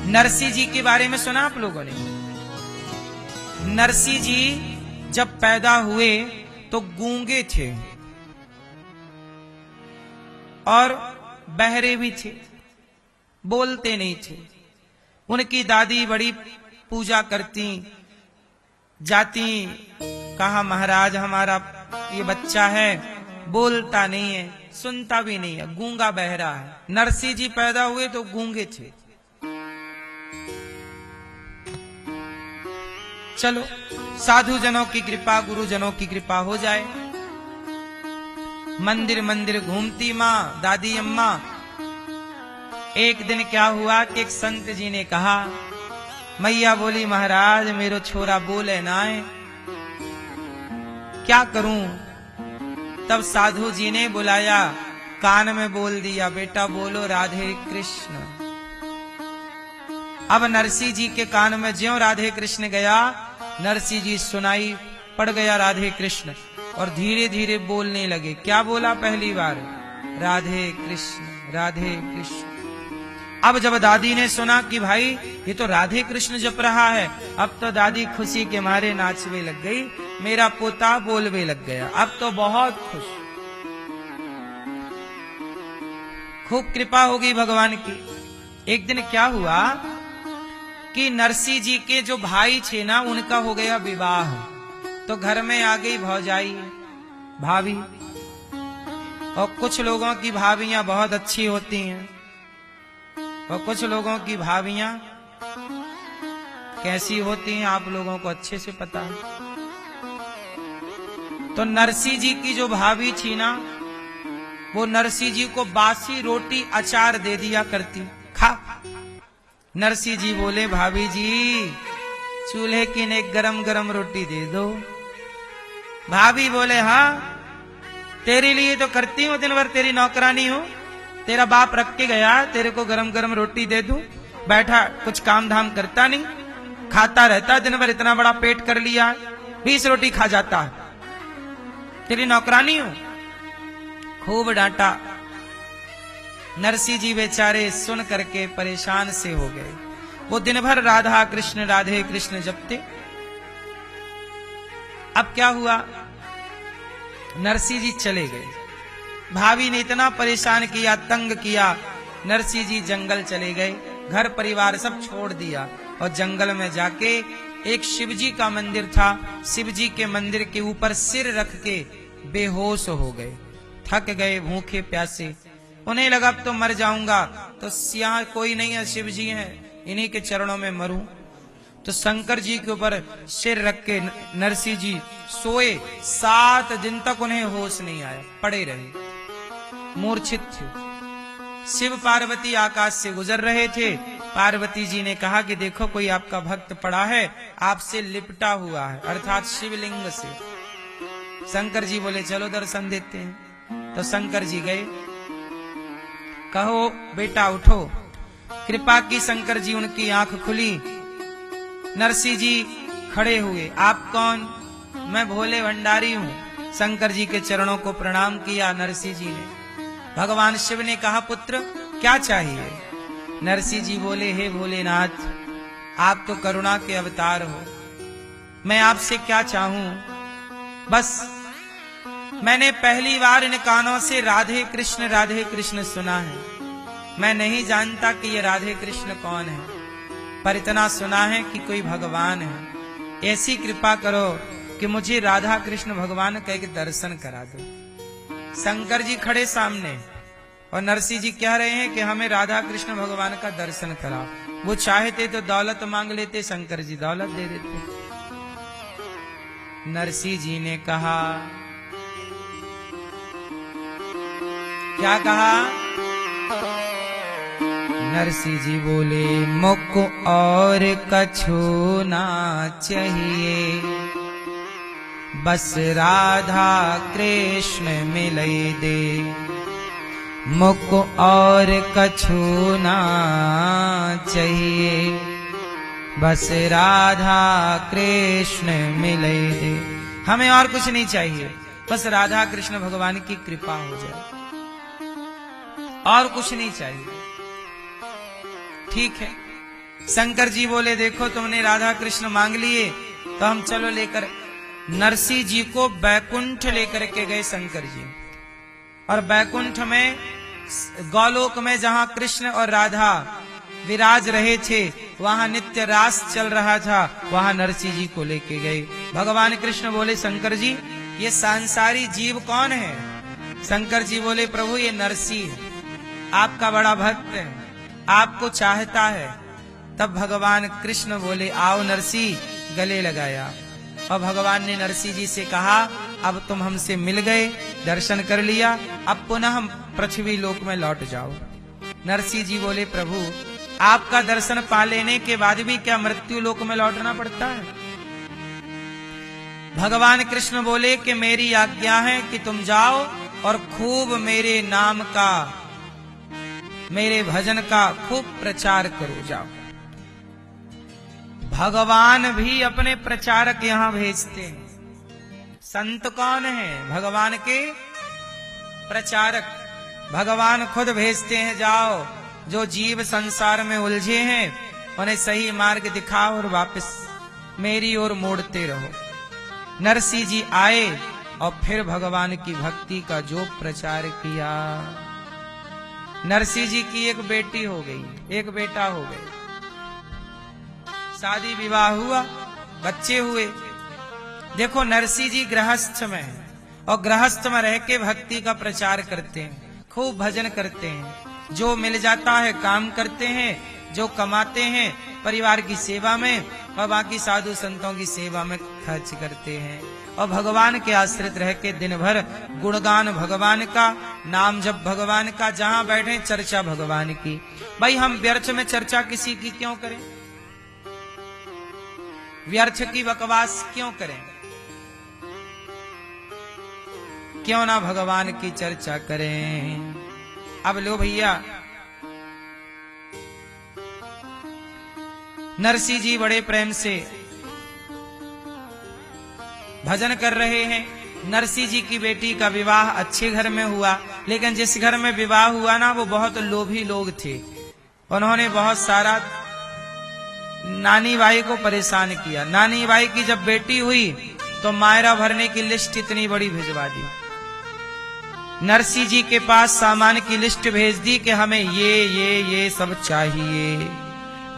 नरसिंह जी के बारे में सुना आप लोगों ने? नरसिंह जी जब पैदा हुए तो गूंगे थे और बहरे भी थे, बोलते नहीं थे। उनकी दादी बड़ी पूजा करती, जाती, कहा महाराज हमारा ये बच्चा है, बोलता नहीं है, सुनता भी नहीं है, गूंगा बहरा है। नरसिंह जी पैदा हुए तो गूंगे थे। चलो साधु जनों की कृपा, गुरुजनों की कृपा हो जाए। मंदिर मंदिर घूमती माँ दादी अम्मा। एक दिन क्या हुआ कि एक संत जी ने कहा, मैया बोली महाराज मेरो छोरा बोले ना है, क्या करूं? तब साधु जी ने बुलाया, कान में बोल दिया, बेटा बोलो राधे कृष्ण। अब नरसिंह जी के कान में ज्यों राधे कृष्ण गया, नरसिंह जी सुनाई पड़ गया राधे कृष्ण, और धीरे धीरे बोलने लगे। क्या बोला पहली बार? राधे कृष्ण राधे कृष्ण। अब जब दादी ने सुना कि भाई ये तो राधे कृष्ण जप रहा है, अब तो दादी खुशी के मारे नाचने लग गई, मेरा पोता बोलने लग गया। अब तो बहुत खुश, खूब कृपा होगी भगवान की। एक दिन क्या हुआ कि नरसिंह जी के जो भाई थे ना, उनका हो गया विवाह। तो घर में आ गई भौजाई, भाभी। और कुछ लोगों की भाभियां बहुत अच्छी होती हैं और कुछ लोगों की भाभियां कैसी होती हैं आप लोगों को अच्छे से पता है। तो नरसिंह जी की जो भाभी थी ना, वो नरसिंह जी को बासी रोटी अचार दे दिया करती, खा। नरसिंह जी बोले, भाभी जी चूल्हे की ने गरम गरम रोटी दे दो। भाभी बोले, हाँ तेरे लिए तो करती हूं, दिन भर तेरी नौकरानी हूं, तेरा बाप रख के गया, तेरे को गरम गरम रोटी दे दूं। बैठा कुछ काम धाम करता नहीं, खाता रहता दिन भर, इतना बड़ा पेट कर लिया, 20 रोटी खा जाता है, तेरी नौकरानी हूं। खूब डांटा। नरसिंह जी बेचारे सुन करके परेशान से हो गए। वो दिन भर राधा कृष्ण राधे कृष्ण जपते। अब क्या हुआ, नरसिंह जी चले गए। भाभी ने इतना परेशान किया, तंग किया, नरसिंह जी जंगल चले गए। घर परिवार सब छोड़ दिया और जंगल में जाके एक शिव जी का मंदिर था, शिव जी के मंदिर के ऊपर सिर रख के बेहोश हो गए। थक गए, भूखे प्यासे। उन्हें लगा अब तो मर जाऊंगा, तो यहाँ कोई नहीं है, शिव जी हैं, इन्हीं के चरणों में मरूं। तो शंकर जी के ऊपर सिर रख के नरसिंह जी सोए। 7 दिन तक उन्हें होश नहीं आया, पड़े रहे, मूर्छित थे। शिव पार्वती आकाश से गुजर रहे थे। पार्वती जी ने कहा कि देखो कोई आपका भक्त पड़ा है, आपसे लिपटा हुआ है, अर्थात शिवलिंग से। शंकर जी बोले चलो दर्शन देते हैं। तो शंकर जी गए, कहो बेटा उठो। कृपा की शंकर जी, उनकी आंख खुली। नरसिंह जी खड़े हुए। आप कौन? मैं भोले भंडारी हूं। शंकर जी के चरणों को प्रणाम किया नरसिंह जी ने। भगवान शिव ने कहा, पुत्र क्या चाहिए? नरसिंह जी बोले, हे भोलेनाथ, आप तो करुणा के अवतार हो, मैं आपसे क्या चाहूं? बस मैंने पहली बार इन कानों से राधे कृष्ण सुना है। मैं नहीं जानता कि ये राधे कृष्ण कौन है, पर इतना सुना है कि कोई भगवान है। ऐसी कृपा करो कि मुझे राधा कृष्ण भगवान का एक दर्शन करा दो। शंकर जी खड़े सामने और नरसिंह जी कह रहे हैं कि हमें राधा कृष्ण भगवान का दर्शन कराओ। वो चाहते तो दौलत मांग लेते, शंकर जी दौलत दे देते। नरसिंह जी ने कहा, क्या कहा? नरसिंह जी बोले, मुख और कछु ना चाहिए, बस राधा कृष्ण मिले दे। मुख और कछु ना चाहिए, बस राधा कृष्ण मिले दे। हमें और कुछ नहीं चाहिए, बस राधा कृष्ण भगवान की कृपा हो जाए, और कुछ नहीं चाहिए। ठीक है, शंकर जी बोले देखो तुमने राधा कृष्ण मांग लिए तो हम चलो लेकर। नरसिंह जी को बैकुंठ लेकर के गए शंकर जी, और बैकुंठ में गौलोक में जहां कृष्ण और राधा विराज रहे थे वहां नित्य रास चल रहा था, वहां नरसिंह जी को लेके गए। भगवान कृष्ण बोले शंकर जी ये सांसारी जीव कौन है? शंकर जी बोले प्रभु ये नरसिंह आपका बड़ा भक्त है, आपको चाहता है। तब भगवान कृष्ण बोले आओ नरसिंह, गले लगाया। और भगवान ने नरसिंह जी से कहा अब तुम हमसे मिल गए, दर्शन कर लिया, अब पुनः हम पृथ्वी लोक में लौट जाओ। नरसिंह जी बोले प्रभु आपका दर्शन पा लेने के बाद भी क्या मृत्यु लोक में लौटना पड़ता है? भगवान कृष्ण बोले कि मेरी आज्ञा है कि तुम जाओ और खूब मेरे नाम का, मेरे भजन का खूब प्रचार करो, जाओ। भगवान भी अपने प्रचारक यहां भेजते हैं। संत कौन है? भगवान के प्रचारक। भगवान खुद भेजते हैं जाओ, जो जीव संसार में उलझे हैं उन्हें सही मार्ग दिखाओ और वापस मेरी ओर मोड़ते रहो। नरसिंह जी आए और फिर भगवान की भक्ति का जो प्रचार किया। नरसिंह जी की एक बेटी हो गई, एक बेटा हो गए, शादी विवाह हुआ, बच्चे हुए। देखो नरसिंह जी गृहस्थ में है और गृहस्थ में रह के भक्ति का प्रचार करते हैं, खूब भजन करते हैं, जो मिल जाता है काम करते हैं, जो कमाते हैं परिवार की सेवा में और बाकी साधु संतों की सेवा में खर्च करते हैं। और भगवान के आश्रित रह के दिन भर गुणगान भगवान का, नाम जप भगवान का, जहां बैठे चर्चा भगवान की। भाई हम व्यर्थ में चर्चा किसी की क्यों करें? व्यर्थ की बकवास क्यों करें? क्यों ना भगवान की चर्चा करें। अब लो भैया, नरसिंह जी बड़े प्रेम से भजन कर रहे हैं। नरसिंह जी की बेटी का विवाह अच्छे घर में हुआ, लेकिन जिस घर में विवाह हुआ ना वो बहुत लोभी लोग थे। उन्होंने बहुत सारा नानी बाई को परेशान किया। नानी बाई की जब बेटी हुई तो मायरा भरने की लिस्ट इतनी बड़ी भिजवा दी। नरसिंह जी के पास सामान की लिस्ट भेज दी कि हमें ये सब चाहिए।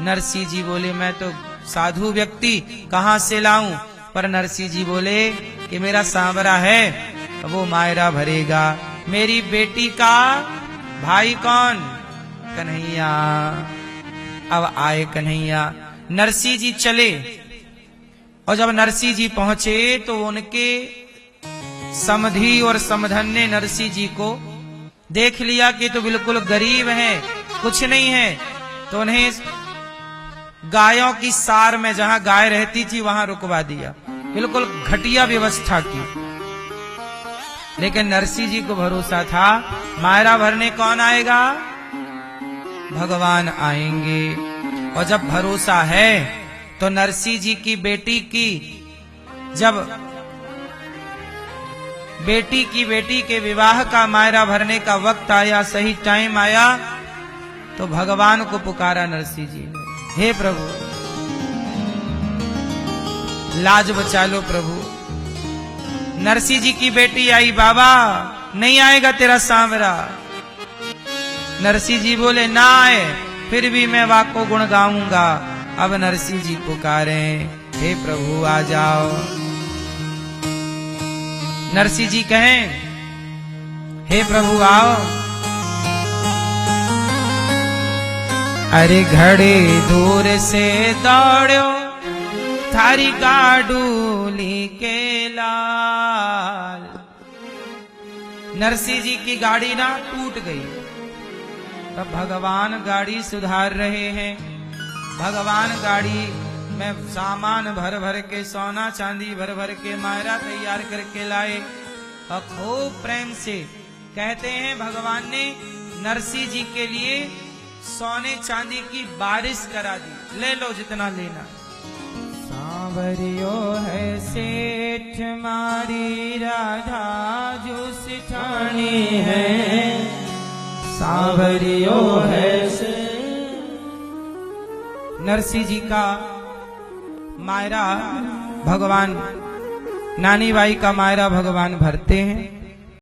नरसिंह जी बोले मैं तो साधु व्यक्ति कहां से लाऊं? पर नरसिंह जी बोले कि मेरा सांवरा है वो मायरा भरेगा। मेरी बेटी का भाई कौन? कन्हैया। अब आए कन्हैया। नरसिंह जी चले और जब नरसिंह जी पहुंचे तो उनके समधी और समधन ने नरसिंह जी को देख लिया कि तो बिल्कुल गरीब हैं, कुछ नहीं है, तो उन्हें गायों की सार में जहां गाय रहती थी वहां रुकवा दिया। बिल्कुल घटिया व्यवस्था की। लेकिन नरसिंह जी को भरोसा था मायरा भरने कौन आएगा? भगवान आएंगे। और जब भरोसा है तो नरसिंह जी की बेटी की जब बेटी के विवाह का मायरा भरने का वक्त आया, सही टाइम आया, तो भगवान को पुकारा नरसिंह जी ने, हे प्रभु लाज बचा लो प्रभु। नरसिंह जी की बेटी आई, बाबा नहीं आएगा तेरा सांवरा। नरसिंह जी बोले ना आए फिर भी मैं वाको गुण गाऊंगा। अब नरसिंह जी पुकारे, हे प्रभु आ जाओ। नरसिंह जी कहें, हे प्रभु आओ। अरे घड़े दूर से दौड़ो थारी गाडूली के लाल। नरसिंह जी की गाड़ी ना टूट गई। तब भगवान गाड़ी सुधार रहे हैं। भगवान गाड़ी में सामान भर भर के, सोना चांदी भर भर के मायरा तैयार करके लाए और खूब प्रेम से कहते हैं भगवान ने नरसिंह जी के लिए सोने चांदी की बारिश करा दी। ले लो जितना लेना। सांवरियो है सेठ मारी राधा जो सिठानी है। सांवरियो है नरसिंह जी का मायरा भगवान नानी बाई का मायरा भगवान भरते हैं।